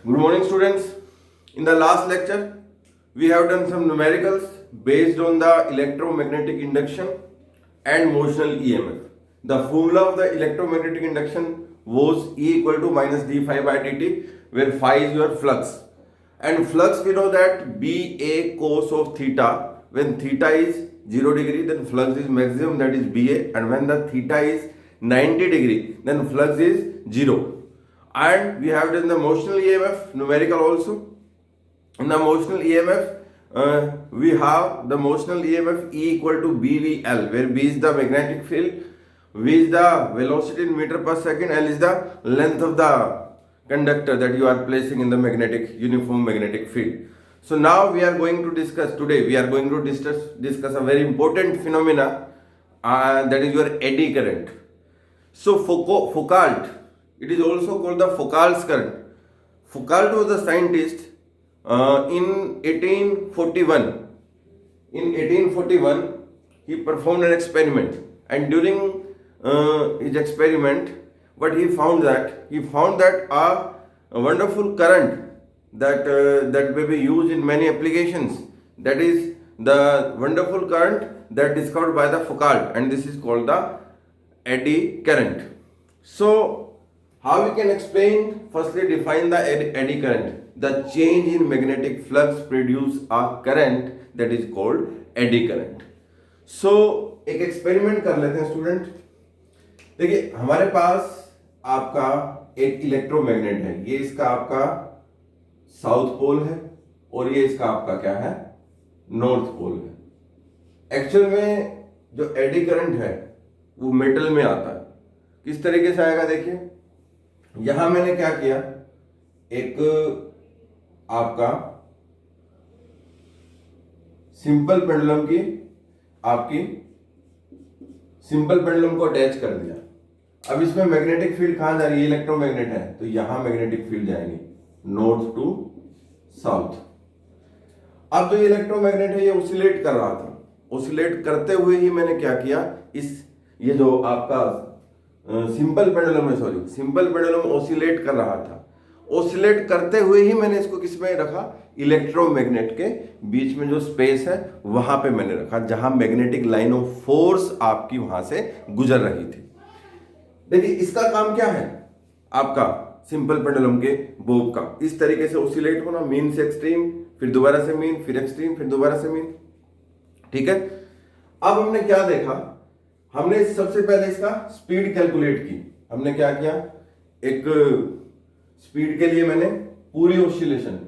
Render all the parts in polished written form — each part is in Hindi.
Good morning, students. In the last lecture, we have done some numericals based on the electromagnetic induction and motional EMF. The formula of the electromagnetic induction was E equal to minus d phi by dt, where phi is your flux. And flux, we know that BA cos of theta. When theta is 0 degree, then flux is maximum, that is BA. And when the theta is 90 degree, then flux is 0. And we have done the motional EMF numerical also. In the motional EMF, we have the motional EMF E equal to BVL, where B is the magnetic field, V is the velocity in meter per second, L is the length of the conductor that you are placing in the uniform magnetic field. So now we are going to discuss discuss a very important phenomena, that is your eddy current. So Foucault, it is also called the Foucault's current. Foucault was the scientist in 1841. In 1841, he performed an experiment, and during his experiment, what he found that a wonderful current that may be used in many applications. That is the wonderful current that discovered by the Foucault, and this is called the eddy current. So how we can explain? Firstly, define the eddy current. The change in magnetic flux produce a current that is called eddy current. So एक एक्सपेरिमेंट कर लेते हैं स्टूडेंट. देखिए हमारे पास आपका एक इलेक्ट्रोमैग्नेट है. ये इसका आपका साउथ पोल है और ये इसका आपका क्या है, नॉर्थ पोल है. एक्चुअल में जो एडी करंट है वो मेटल में आता है. किस तरीके से आएगा देखिए. यहां मैंने क्या किया, एक आपका सिंपल पेंडुलम को अटैच कर दिया. अब इसमें मैग्नेटिक फील्ड कहां जा रही है, इलेक्ट्रोमैग्नेट है तो यहां मैग्नेटिक फील्ड जाएंगे नॉर्थ टू साउथ. अब जो इलेक्ट्रोमैग्नेट है ये ऑसिलेट कर रहा था. ऑसिलेट करते हुए ही मैंने क्या किया, ये जो आपका सिंपल पेंडुलम ऑसिलेट कर रहा था. ऑसिलेट करते हुए ही मैंने इसको किस में रखा, इलेक्ट्रोमैग्नेट के बीच में जो स्पेस है वहां पे मैंने रखा, जहां मैग्नेटिक लाइन ऑफ फोर्स आपकी वहां से गुजर रही थी. देखिए इसका काम क्या है, आपका सिंपल पेंडुलम के बोब का इस तरीके से ऑसिलेट होना, मीन से एक्सट्रीम, फिर दोबारा से मीन, फिर एक्सट्रीम, फिर दोबारा से मीन. ठीक है. अब हमने क्या देखा, हमने सबसे पहले इसका स्पीड कैलकुलेट की. हमने क्या किया, एक स्पीड के लिए मैंने पूरी ऑसिलेशन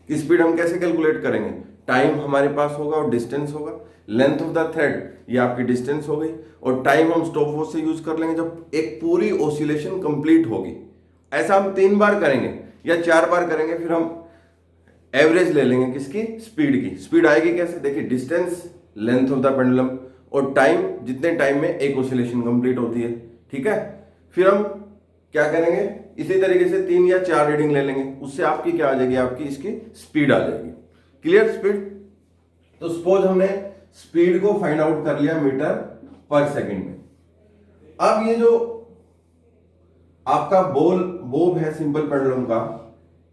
की स्पीड हम कैसे कैलकुलेट करेंगे, टाइम हमारे पास होगा और डिस्टेंस होगा. लेंथ ऑफ द थ्रेड ये आपकी डिस्टेंस हो गई, और टाइम हम स्टॉप वॉच से यूज कर लेंगे जब एक पूरी ऑसिलेशन कंप्लीट होगी. ऐसा हम 3 बार करेंगे या 4 बार करेंगे, फिर हम एवरेज ले लेंगे किसकी, स्पीड की. स्पीड आएगी कैसे, देखिए distance, length of the pendulum और टाइम, जितने टाइम में एक ऑसिलेशन कंप्लीट होती है. ठीक है. फिर हम क्या करेंगे, इसी तरीके से 3 या 4 रीडिंग ले लेंगे, उससे आपकी क्या आ जाएगी, आपकी इसकी स्पीड आ जाएगी. क्लियर. स्पीड, तो सपोज हमने स्पीड को फाइंड आउट कर लिया मीटर पर सेकंड में. अब ये जो आपका बोब है सिंपल पेंडुलम का,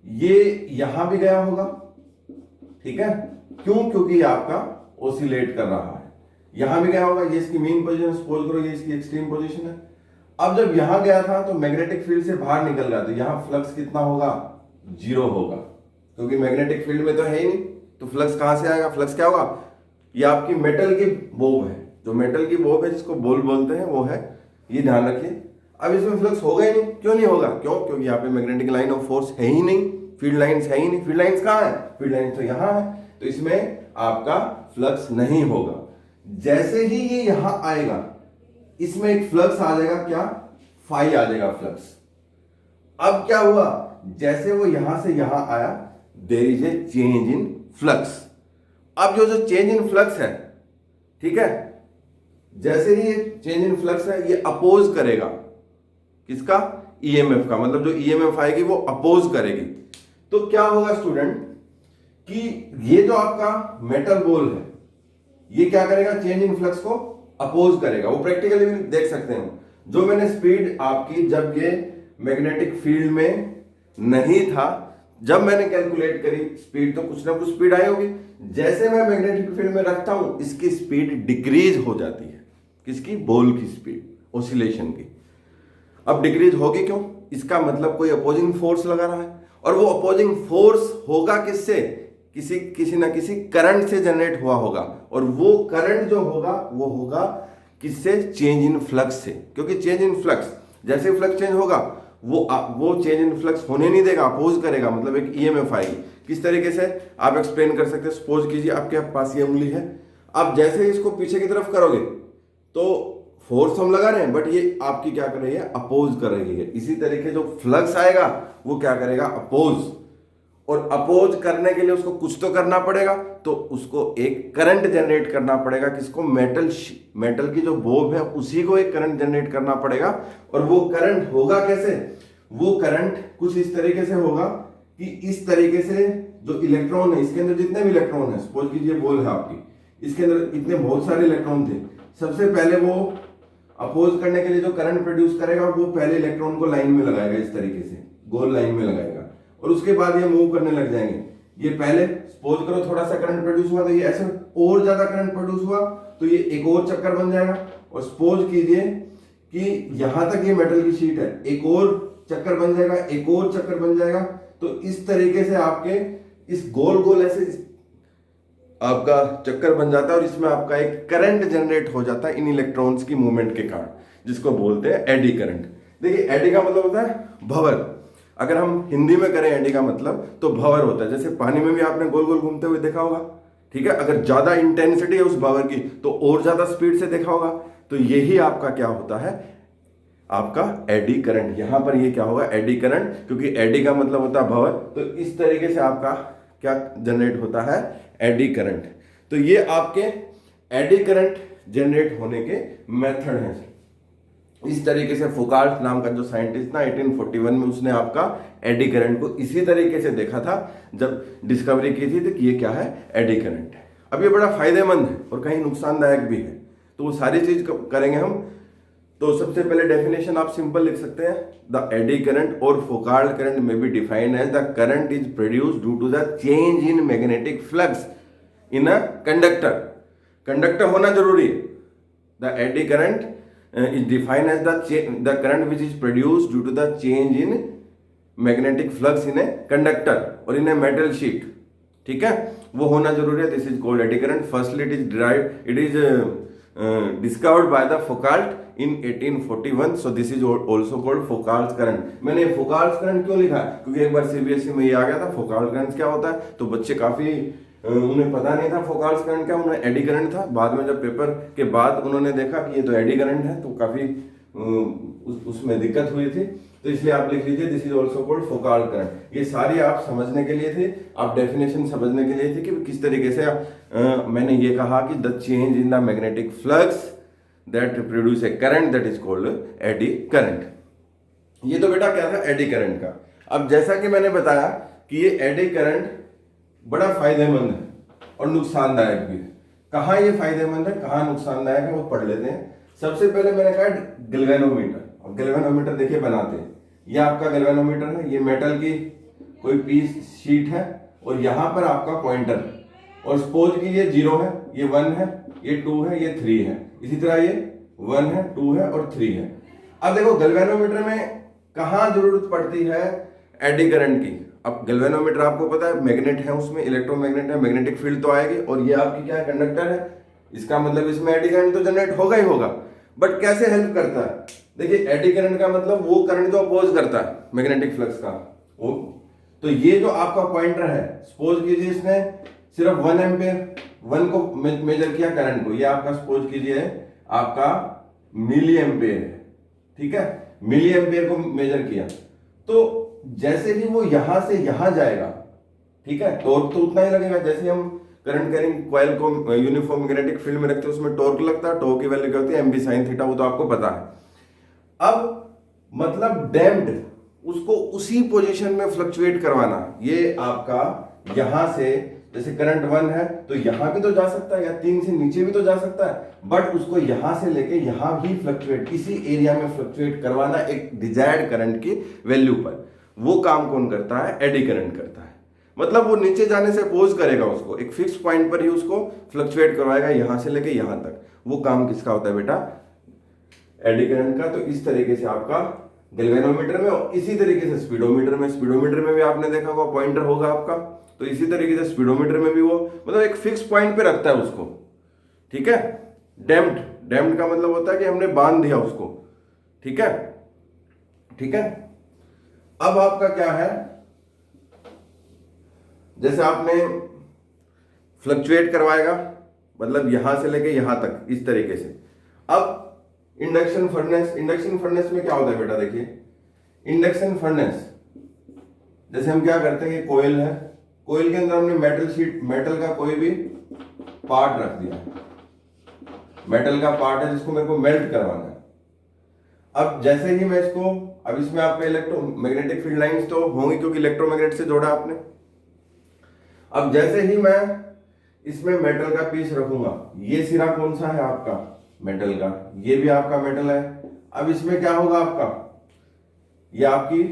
ये यहां भी गया होगा. ठीक है. क्यों, क्योंकि ये आपका ऑसिलेट कर रहा है. यहां भी गया होगा, ये इसकी मेन पोजीशन, सपोज करो ये इसकी एक्सट्रीम पोजीशन है. अब जब यहां गया था तो मैग्नेटिक फील्ड से बाहर निकल गया, तो यहां फ्लक्स कितना होगा, 0 होगा, क्योंकि मैग्नेटिक फील्ड में तो है ही नहीं. तो फ्लक्स कहां से आएगा, फ्लक्स क्या होगा, ये आपकी मेटल की बोब है. जो मेटल की बोब है जिसको बॉल बोलते हैं वो है, ये ध्यान रखिए. अब इसमें फ्लक्स होगा ही नहीं. क्यों नहीं होगा, क्योंकि यहाँ पे मैग्नेटिक लाइन ऑफ फोर्स है ही नहीं, फील्ड लाइंस है ही नहीं. फील्ड लाइंस कहाँ है, फील्ड लाइंस तो यहाँ है, तो इसमें आपका फ्लक्स नहीं होगा. जैसे ही ये यहां आएगा, इसमें एक फ्लक्स आ जाएगा, क्या, फाई आ जाएगा फ्लक्स. अब क्या हुआ, जैसे वो यहां से यहां आया, there is a change in flux. अब जो चेंज इन फ्लक्स है, ठीक है, जैसे ही ये चेंज इन फ्लक्स है, ये अपोज करेगा किसका, ईएमएफ का. मतलब जो ईएमएफ आएगी वो अपोज करेगी. तो क्या होगा स्टूडेंट, कि ये जो आपका मेटल बॉल है, ये क्या करेगा, चेंज इन फ्लक्स को अपोज करेगा. वो प्रैक्टिकली भी देख सकते हैं. जो मैंने स्पीड आपकी, जब ये मैग्नेटिक फील्ड में नहीं था। जब मैंने कैलकुलेट करी स्पीड तो कुछ ना कुछ स्पीड आई होगी। जैसे मैं मैग्नेटिक फील्ड में रखता हूं इसकी स्पीड डिक्रीज हो जाती है। किसकी? बॉल की स्पीड, ऑसिलेशन की। अब डिक्रीज होगी क्यों? इसका मतलब कोई अपोजिंग फोर्स लगा रहा है, और वो अपोजिंग फोर्स होगा किससे? किसी ना किसी करंट से जनरेट हुआ होगा, और वो करंट जो होगा वो होगा किससे? चेंज इन फ्लक्स से। क्योंकि चेंज इन फ्लक्स, जैसे फ्लक्स चेंज होगा वो चेंज इन फ्लक्स होने नहीं देगा, अपोज करेगा, मतलब एक ईएमएफ आएगी। किस तरीके से आप एक्सप्लेन कर सकते हैं? सपोज कीजिए आपके पास ये उंगली है, आप जैसे इसको पीछे की तरफ करोगे तो फोर्स हम लगा रहे हैं, बट ये आपकी क्या कर रही है? अपोज कर रही है। इसी तरीके जो फ्लक्स आएगा वो क्या करेगा? अपोज। और अपोज करने के लिए उसको कुछ तो करना पड़ेगा, तो उसको एक करंट जनरेट करना पड़ेगा। किसको? मेटल की जो बोब है उसी को एक करंट जनरेट करना पड़ेगा। और वो करंट होगा कैसे? वो करंट कुछ इस तरीके से होगा कि इस तरीके से जो इलेक्ट्रॉन है, इसके अंदर जितने भी इलेक्ट्रॉन है, सपोज कीजिए बॉल है आपकी, इसके अंदर इतने बहुत सारे इलेक्ट्रॉन थे। सबसे पहले वो अपोज करने के लिए जो करंट प्रोड्यूस करेगा वो पहले इलेक्ट्रॉन को लाइन में लगाएगा, इस तरीके से गोल लाइन में लगाएगा, और उसके बाद ये मूव करने लग जाएंगे। ये पहले सपोज करो थोड़ा सा करंट प्रोड्यूस हुआ, तो ये ऐसे और ज्यादा करंट प्रोड्यूस हुआ तो ये एक और चक्कर बन जाएगा। और सपोज कीजिए कि यहां तक ये मेटल की शीट है, एक और चक्कर बन जाएगा, एक और चक्कर बन जाएगा। तो इस तरीके से आपके इस गोल गोल ऐसे आपका चक्कर बन जाता है, और इसमें आपका एक करंट जनरेट हो जाता है इन इलेक्ट्रॉन्स की मूवमेंट के कारण, जिसको बोलते हैं एडी करंट। देखिए एडी का मतलब होता है भंवर। अगर हम हिंदी में करें एडी का मतलब, तो भंवर होता है। जैसे पानी में भी आपने गोल गोल घूमते हुए देखा होगा, ठीक है। अगर ज्यादा इंटेंसिटी है उस भंवर की तो और ज्यादा स्पीड से देखा होगा। तो यही आपका क्या होता है? आपका एडी करंट। यहां पर ये क्या होगा? एडी करंट, क्योंकि एडी का मतलब होता है भंवर। तो इस तरीके से आपका क्या जनरेट होता है? Eddy current. तो ये आपके एडी करंट जनरेट होने के मेथड हैं। इस तरीके से फुकाल्ट नाम का जो साइंटिस्ट था 1841 में, उसने आपका एडी करंट को इसी तरीके से देखा था जब डिस्कवरी की थी कि ये क्या है? Eddy current. अब ये बड़ा फायदेमंद है और कहीं नुकसानदायक भी है, तो वो सारी चीज करेंगे हम। तो सबसे पहले डेफिनेशन आप सिंपल लिख सकते हैं, द एडी करंट और फुकाल्ट करंट में be defined as the current is produced due to the change in magnetic flux in a conductor. Conductor होना जरूरी है। The eddy current is defined as the current which is produced due to the change in magnetic flux in a conductor or in a metal sheet, ठीक है, वो होना जरूरी है। This is called eddy current. Firstly it is discovered by the Foucault in 1841, so this is also called Foucault current. मैंने फुकाल्ट करंट क्यों लिखा? क्योंकि एक बार सीबीएसई में ये आ गया था फुकाल्ट करंट क्या होता है, तो बच्चे काफी उन्हें पता नहीं था फुकाल्ट करंट क्या, उन्हें एडी करंट था। बाद में जब पेपर के बाद उन्होंने देखा कि ये तो एडी करंट है, तो काफी उसमें दिक्कत हुई थी। तो इसलिए आप लिख लीजिए this is also called Foucault current. ये सारी आप समझने के लिए थे, आप डेफिनेशन समझने के लिए थे कि किस तरीके से मैंने ये कहा कि the change in the magnetic flux that produce a current that is called eddy current. ये तो बेटा क्या था? एडी करंट का। अब जैसा कि मैंने बताया कि ये एडी करंट बड़ा फायदेमंद है और नुकसानदायक भी है। कहाँ ये फायदेमंद है, कहाँ नुकसानदायक है, वो पढ़ लेते हैं। सबसे पहले मैंने कहा गैल्वेनोमीटर। और गैल्वेनोमीटर देखिए बनाते हैं, ये आपका गैल्वेनोमीटर है, ये मेटल की कोई पीस शीट है, और यहाँ पर आपका पॉइंटर है। और सपोज की ये 0 है, ये 1 है, ये 2 है, ये 3 है। इसी तरह ये 1 है, 2 है और 3 है। अब देखो गैल्वेनोमीटर में कहाँ जरूरत पड़ती है एडी करंट की। अब गैल्वेनोमीटर आपको पता है मैग्नेट है, उसमें इलेक्ट्रोमैग्नेट है, मैग्नेटिक फील्ड तो आएगी, और ये आपकी क्या है? कंडक्टर है। इसका मतलब इसमें एडी करंट तो जनरेट होगा ही होगा। बट कैसे हेल्प करता है? देखिए एडी करंट का मतलब वो करंट जो अपोज करता है मैग्नेटिक फ्लक्स का, वो। तो ये जो आपका पॉइंटर है, सपोज कीजिए इसने सिर्फ 1 एम्पियर 1 को मेजर किया करंट को, ये आपका सपोज कीजिए आपका मिली एम्पियर है, ठीक है, मिली एम्पियर को मेजर किया। तो जैसे ही वो यहां से यहां जाएगा, ठीक है, टॉर्क तो उतना ही लगेगा। जैसे हम करंट कैरिंग कॉइल को यूनिफॉर्म मैग्नेटिक फील्ड में रखते हैं, उसमें टॉर्क लगता है। टॉर्क की वैल्यू क्या होती है? एमबी साइन थीटा, वो तो आपको पता है। अब मतलब डैम्प्ड, उसको उसी पोजीशन में फ्लक्चुएट करवाना। ये आपका यहां से जैसे करंट 1 है तो यहां भी तो जा सकता है, या 3 से नीचे भी तो जा सकता है, बट उसको यहां से लेके यहां भी फ्लक्चुएट, इसी एरिया में फ्लक्चुएट करवाना एक डिजायर्ड करंट की वैल्यू पर। वो काम कौन करता है? एडी करंट करता है। मतलब वो नीचे जाने से अपोज करेगा उसको, एक फिक्स पॉइंट पर ही उसको फ्लक्चुएट करवाएगा यहां से लेके यहां तक। वो काम किसका होता है बेटा? एडी करंट का। तो इस तरीके से आपका गैल्वेनोमीटर में, और इसी तरीके से स्पीडोमीटर में, स्पीडोमीटर में भी आपने देखा होगा पॉइंटर होगा आपका, तो इसी तरीके से स्पीडोमीटर में भी वो मतलब एक फिक्स पॉइंट पे रखता है उसको, ठीक है। डैम्प्ड, डैम्प्ड का मतलब होता है कि हमने बांध दिया उसको, ठीक है, ठीक है। अब आपका क्या है, जैसे आपने फ्लक्चुएट करवाएगा, मतलब यहां से लेके यहां तक इस तरीके से। अब इंडक्शन फर्नेस, इंडक्शन फर्नेस में क्या होता है बेटा? देखिए इंडक्शन फर्नेस, जैसे हम क्या करते हैं, ये कोयल है, कोयल के अंदर हमने मेटल शीट, मेटल का कोई भी पार्ट रख दिया, मेटल का पार्ट है जिसको मेरे को मेल्ट करवाना है। अब जैसे ही मैं इसको, अब इसमें आपके इलेक्ट्रोमैग्नेटिक फील्ड लाइंस तो होंगी क्योंकि इलेक्ट्रोमैग्नेट से जोड़ा आपने। अब जैसे ही मैं इसमें मेटल का पीस रखूंगा, ये सिरा कौन सा है आपका? मेटल का, ये भी आपका मेटल है। अब इसमें क्या होगा आपका, ये आपकी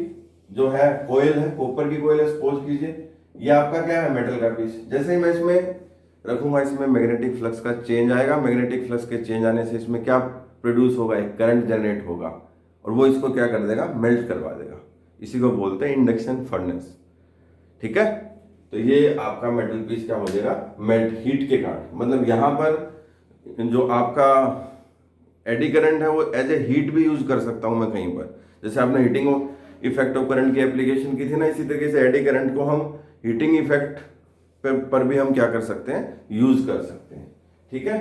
जो है कोयल है, कॉपर की कोयल है, सपोज कीजिए, ये आपका क्या है? मेटल का पीस। जैसे ही मैं इसमें रखूंगा, इसमें मैग्नेटिक फ्लक्स का चेंज आएगा, मैग्नेटिक फ्लक्स के चेंज आने से इसमें क्या प्रोड्यूस होगा? एक करंट जनरेट होगा, और वो इसको क्या कर देगा? मेल्ट करवा देगा। इसी को बोलते हैं इंडक्शन फर्नेस, ठीक है। तो ये आपका मेटल पीस क्या हो जाएगा? मेल्ट, हीट के कारण। मतलब यहां पर जो आपका एडी करंट है वो एज ए हीट भी यूज कर सकता हूं मैं कहीं पर, जैसे आपने हीटिंग इफेक्ट ऑफ करंट की एप्लीकेशन की थी ना, इसी तरीके से एडी करंट को हम हीटिंग इफेक्ट पर भी हम क्या कर सकते हैं? यूज कर सकते हैं, ठीक है।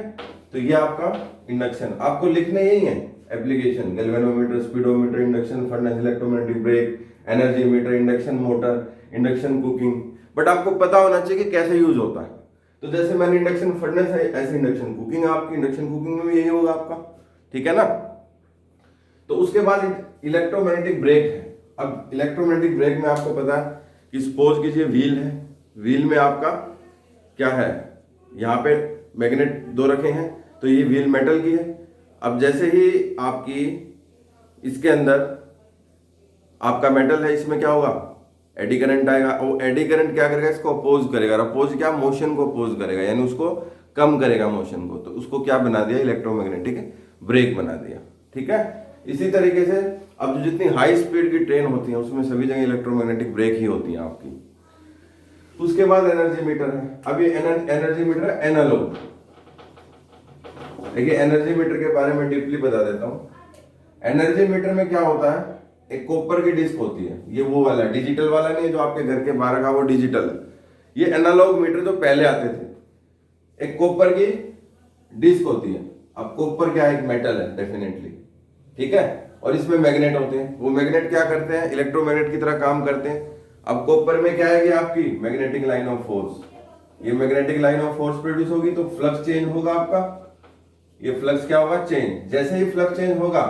तो ये आपका इंडक्शन, आपको लिखने यही है application, galvanometer, speedometer, induction furnace, electromagnetic brake, energy meter, induction motor, induction cooking, but आपको पता होना चाहिए कि कैसे यूज होता है। तो जैसे मैंने इंडक्शन फर्नेस है, ऐसे इंडक्शन कुकिंग है आपकी, इंडक्शन कुकिंग में भी यही होगा आपका, ठीक है ना। तो उसके बाद इलेक्ट्रोमैग्नेटिक ब्रेक है। अब इलेक्ट्रोमैग्नेटिक ब्रेक में आपको पता है कि सपोज कीजिए व्हील है, व्हील में आपका क्या है, यहाँ पे मैग्नेट दो रखे हैं, तो ये व्हील मेटल की है। अब जैसे ही आपकी इसके अंदर आपका मेटल है, इसमें क्या होगा? एडी करंट आएगा, और एडी करंट क्या करेगा? इसको अपोज करेगा, और अपोज क्या? मोशन को अपोज करेगा, यानी उसको कम करेगा मोशन को। तो उसको क्या बना दिया? इलेक्ट्रोमैग्नेटिक ब्रेक बना दिया, ठीक है। इसी तरीके से अब जो जितनी हाई स्पीड की ट्रेन होती है उसमें सभी जगह इलेक्ट्रोमैग्नेटिक ब्रेक ही होती है आपकी। उसके बाद एनर्जी मीटर है। अब ये एनर्जी मीटर है एनालॉग। देखिए एनर्जी मीटर के बारे में डीपली बता देता हूं। एनर्जी मीटर में क्या होता है, एक कॉपर की डिस्क होती है, ये वो वाला डिजिटल वाला नहीं है जो आपके घर के बाहर का, वो डिजिटल है। ये एनालॉग मीटर जो पहले आते थे, एक कॉपर की डिस्क होती है। अब कॉपर क्या है? एक मेटल है डेफिनेटली, ठीक है, और इसमें मैग्नेट होते हैं। वो मैग्नेट क्या करते हैं? इलेक्ट्रोमैग्नेट की तरह काम करते हैं। अब कॉपर में क्या आएगी आपकी? Magnetic line of force. ये magnetic line of force produce होगी तो फ्लक्स चेंज होगा आपका। ये फ्लक्स क्या होगा? चेंज। जैसे ही फ्लक्स चेंज होगा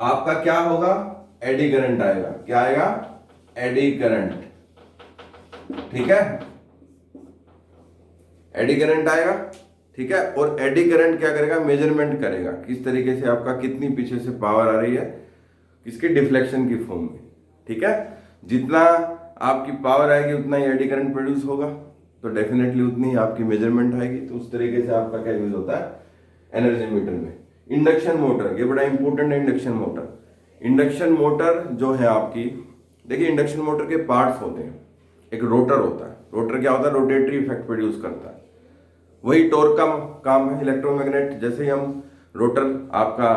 आपका क्या होगा? एडी करंट आएगा। क्या आएगा? एडी करंट, ठीक है, एडी करंट आएगा, ठीक है। और एडी करंट क्या करेगा? मेजरमेंट करेगा किस तरीके से आपका कितनी पीछे से पावर आ रही है, किसके? डिफ्लेक्शन की फॉर्म में, ठीक है। जितना आपकी पावर आएगी उतना ही एडी करंट प्रोड्यूस होगा, तो डेफिनेटली उतनी ही आपकी मेजरमेंट आएगी। तो उस तरीके से आपका क्या यूज होता है एनर्जी मीटर में। इंडक्शन मोटर, ये बड़ा इंपॉर्टेंट है इंडक्शन मोटर। इंडक्शन मोटर जो है आपकी, देखिए इंडक्शन मोटर के पार्ट्स होते हैं। एक रोटर होता है, रोटर क्या होता है? रोटेटरी इफेक्ट प्रोड्यूस करता है। वही टॉर्क का काम है। इलेक्ट्रोमैग्नेट, जैसे ही हम रोटर आपका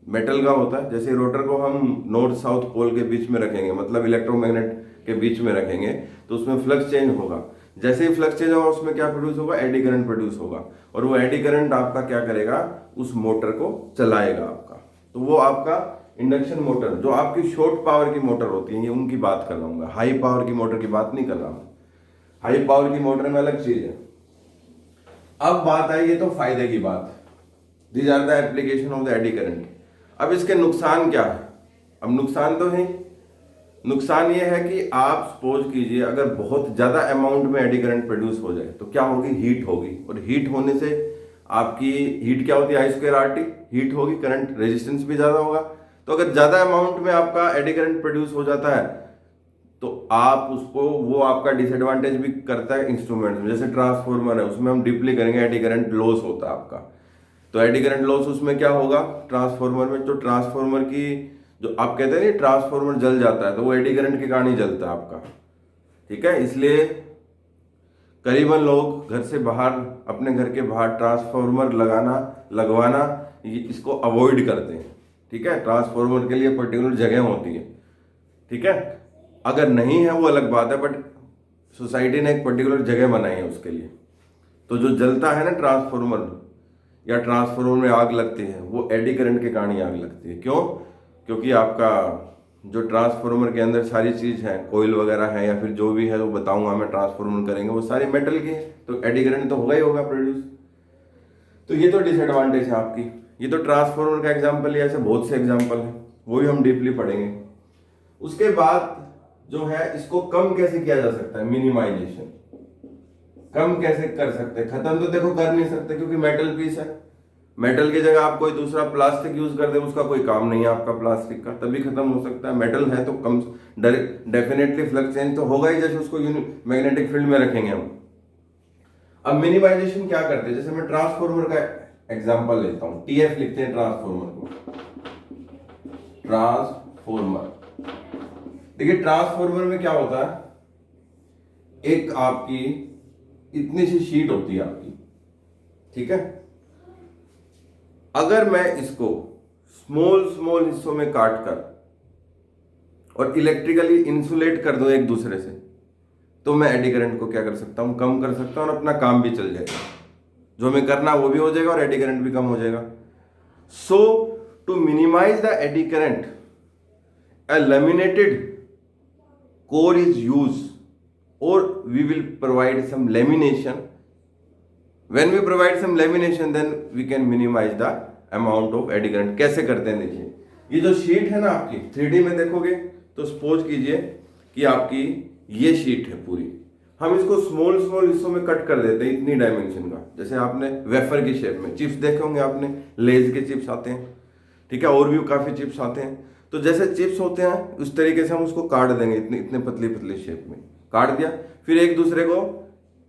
मेटल का होता है, जैसे रोटर को हम नॉर्थ साउथ पोल के बीच में रखेंगे, मतलब इलेक्ट्रोमैग्नेट के बीच में रखेंगे, तो उसमें फ्लक्स चेंज होगा। जैसे ही फ्लक्स चेंज होगा उसमें क्या प्रोड्यूस होगा? एडी करंट प्रोड्यूस होगा, और वो एडी करंट आपका क्या करेगा? उस मोटर को चलाएगा आपका। तो वो आपका इंडक्शन मोटर, जो आपकी शॉर्ट पावर की मोटर होती है, ये उनकी बात कर रहा हूँ, हाई पावर की मोटर की बात नहीं कर रहा हूँ। हाई पावर की मोटर में अलग चीज है। अब बात आई है तो फायदे की बात, these are the application of the eddy current. अब इसके नुकसान क्या है? अब नुकसान तो है, नुकसान ये है कि आप सपोज कीजिए अगर बहुत ज्यादा अमाउंट में एडी करंट प्रोड्यूस हो जाए तो क्या होगी? हीट होगी, और हीट होने से आपकी हीट क्या होती है? I² RT हीट होगी, करंट रेजिस्टेंस भी ज्यादा होगा, तो अगर ज़्यादा अमाउंट में आपका एडी करंट प्रोड्यूस हो जाता है तो आप उसको, वो आपका डिसएडवांटेज भी करता है इंस्ट्रूमेंट में। जैसे ट्रांसफॉर्मर है, उसमें हम डीपली करेंगे, एडी करंट लॉस होता है आपका। तो एडी करंट लॉस उसमें क्या होगा ट्रांसफॉर्मर में, तो ट्रांसफॉर्मर की जो आप कहते हैं ना ट्रांसफॉर्मर जल जाता है, तो वो एडी करंट के कारण ही जलता है आपका। ठीक है, इसलिए करीबन लोग घर से बाहर, अपने घर के बाहर ट्रांसफॉर्मर लगवाना इसको अवॉइड करते हैं। ठीक है, ट्रांसफॉर्मर के लिए पर्टिकुलर जगह होती है। ठीक है, अगर नहीं है वो अलग बात है, बट सोसाइटी ने एक पर्टिकुलर जगह बनाई है उसके लिए। तो जो जलता है ना ट्रांसफॉर्मर या ट्रांसफॉर्मर में आग लगती है, वो एडी करंट के कारण ही आग लगती है। क्यों? क्योंकि आपका जो ट्रांसफॉर्मर के अंदर सारी चीज़ है, कोयल वगैरह है या फिर जो भी है वो बताऊंगा मैं, ट्रांसफॉर्मर करेंगे, वो सारी मेटल की है, तो एडी करंट तो होगा ही होगा प्रोड्यूस। तो ये तो डिसएडवांटेज है आपकी। ये तो ट्रांसफॉर्मर का एग्जाम्पल है, ऐसे बहुत से एग्जाम्पल हैं, वो भी हम डीपली पढ़ेंगे। उसके बाद जो है इसको कम कैसे किया जा सकता है, मिनिमाइजेशन कम कैसे कर सकते हैं। खत्म तो देखो कर नहीं सकते क्योंकि मेटल पीस है, मेटल की जगह आप कोई दूसरा प्लास्टिक यूज कर दे, उसका कोई काम नहीं है आपका प्लास्टिक का, तभी खत्म हो सकता है। मेटल है तो कम डेफिनेटली फ्लक्स चेंज तो होगा ही, जैसे उसको मैग्नेटिक फील्ड में रखेंगे हम। अब मिनिमाइजेशन क्या करते हैं, जैसे मैं ट्रांसफॉर्मर का एग्जांपल लेता हूं, टीएफ लिखते हैं ट्रांसफॉर्मर को, ट्रांसफॉर्मर। देखिए ट्रांसफॉर्मर में क्या होता है, एक आपकी इतनी सी शीट होती है आपकी। ठीक है, अगर मैं इसको स्मॉल स्मॉल हिस्सों में काट कर और इलेक्ट्रिकली इंसुलेट कर दूं एक दूसरे से, तो मैं एडी करंट को क्या कर सकता हूं, कम कर सकता हूं और अपना काम भी चल जाएगा, जो हमें करना वो भी हो जाएगा और एडी करंट भी कम हो जाएगा। So to minimize the eddy current, a laminated core is used, or we will provide some lamination. When we provide some lamination, then we can minimize the amount of eddy current. कैसे करते हैं देखिए, ये जो शीट है ना आपकी 3D में देखोगे तो सपोज कीजिए कि आपकी ये शीट है पूरी, हम इसको स्मॉल स्मॉल हिस्सों में कट कर देते हैं इतनी डायमेंशन का। जैसे आपने वेफर की शेप में चिप्स देखे होंगे आपने, लेज के चिप्स आते हैं, ठीक है, और भी काफी चिप्स आते हैं। तो जैसे चिप्स होते हैं उस तरीके से हम उसको काट देंगे, इतने इतने पतली पतली शेप में काट दिया, फिर एक दूसरे को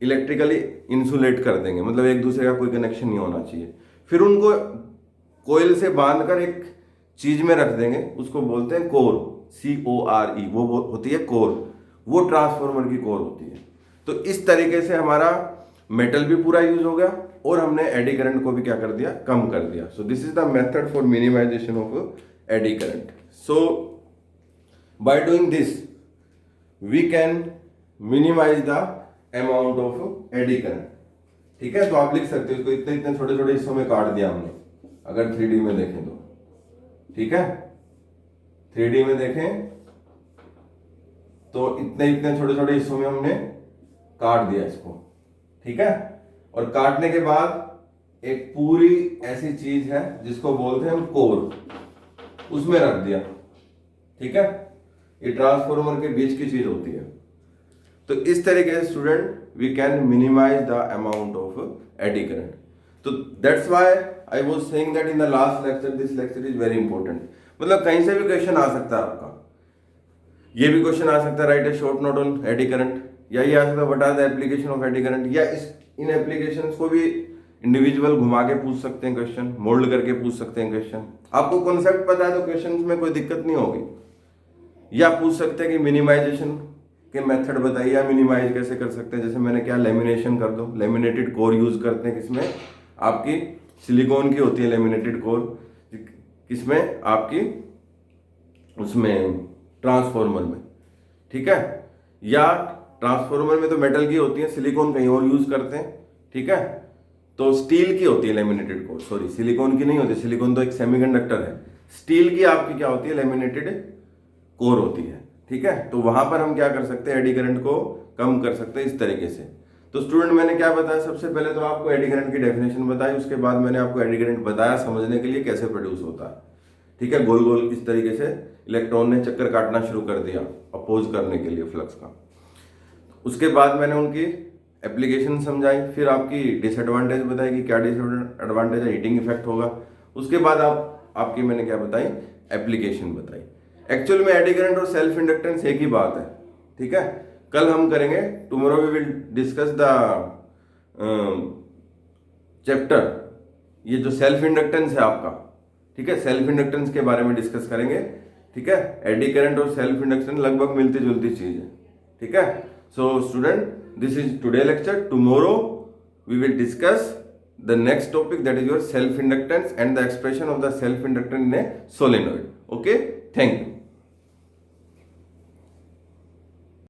इलेक्ट्रिकली इंसुलेट कर देंगे, मतलब एक दूसरे का कोई कनेक्शन नहीं होना चाहिए। फिर उनको कोयल से बांधकर एक चीज में रख देंगे, उसको बोलते हैं कोर, CORE, वो होती है कोर, वो ट्रांसफॉर्मर की कोर होती है। तो इस तरीके से हमारा मेटल भी पूरा यूज हो गया और हमने एडी करंट को भी क्या कर दिया, कम कर दिया। So this is the method for minimization of eddy current. So by doing this we can minimize the amount of eddy current। ठीक है, तो आप लिख सकते हो इसको, इतने इतने छोटे छोटे हिस्सों में काट दिया हमने, अगर 3D में देखें तो। ठीक है, 3D में देखें तो इतने इतने छोटे छोटे हिस्सों में हमने काट दिया इसको। ठीक है, और काटने के बाद एक पूरी ऐसी चीज है जिसको बोलते हैं हम कोर, उसमें रख दिया। ठीक है, ये ट्रांसफॉर्मर के बीच की चीज होती है। तो इस तरीके से student we can minimize the amount of eddy current. तो that's why I was saying that in the last lecture this lecture is very important. मतलब कहीं से भी क्वेश्चन आ सकता है आपका, ये भी क्वेश्चन आ सकता है, write a short note on eddy current, या ये आ सकता है what are the application of eddy current, या इन एप्लीकेशंस को भी इंडिविजुअल घुमा के पूछ सकते हैं क्वेश्चन, मोल्ड करके पूछ सकते हैं क्वेश्चन। आपको कॉन्सेप्ट पता है तो क्वेश्चन में कोई दिक्कत नहीं होगी। या पूछ सकते हैं कि मिनिमाइजेशन के मेथड बताइए, या मिनिमाइज कैसे कर सकते हैं। जैसे मैंने क्या, लेमिनेशन कर दो, लेमिनेटेड कोर यूज करते हैं, किसमें, आपकी सिलिकॉन की होती है लेमिनेटेड कोर, किसमें, आपकी उसमें ट्रांसफॉर्मर में। ठीक है, या ट्रांसफॉर्मर में तो मेटल की होती है, सिलिकॉन कहीं और यूज करते हैं। ठीक है, तो स्टील की होती है लेमिनेटेड कोर, सॉरी सिलिकॉन की नहीं होती, सिलिकॉन तो एक सेमीकंडक्टर है। स्टील की आपकी क्या होती है, लेमिनेटेड कोर होती है। ठीक है, तो वहां पर हम क्या कर सकते हैं, एडी करंट को कम कर सकते हैं इस तरीके से। तो स्टूडेंट मैंने क्या बताया, सबसे पहले तो आपको एडी करंट की डेफिनेशन बताई, उसके बाद मैंने आपको एडी करंट बताया समझने के लिए कैसे प्रोड्यूस होता है। ठीक है, गोल गोल इस तरीके से इलेक्ट्रॉन ने चक्कर काटना शुरू कर दिया अपोज करने के लिए फ्लक्स का। उसके बाद मैंने उनकी एप्लीकेशन समझाई, फिर आपकी डिसएडवांटेज बताई कि क्या डिसएडवांटेज है, हीटिंग इफेक्ट होगा। उसके बाद आपकी मैंने क्या बताई एप्लीकेशन बताई। एक्चुअल में एडी करंट और सेल्फ इंडक्टेंस एक ही बात है, ठीक है। कल हम करेंगे, tomorrow we will discuss the chapter, ये जो सेल्फ इंडक्टेंस है आपका, ठीक है, सेल्फ इंडक्टेंस के बारे में डिस्कस करेंगे, ठीक है। एडी करंट और सेल्फ इंडक्टेंस लगभग मिलती जुलती चीज है, ठीक है। So student, this is today lecture. Tomorrow we will discuss the next topic, that is your self inductance and the expression of the self inductance in a solenoid. Okay, thank you.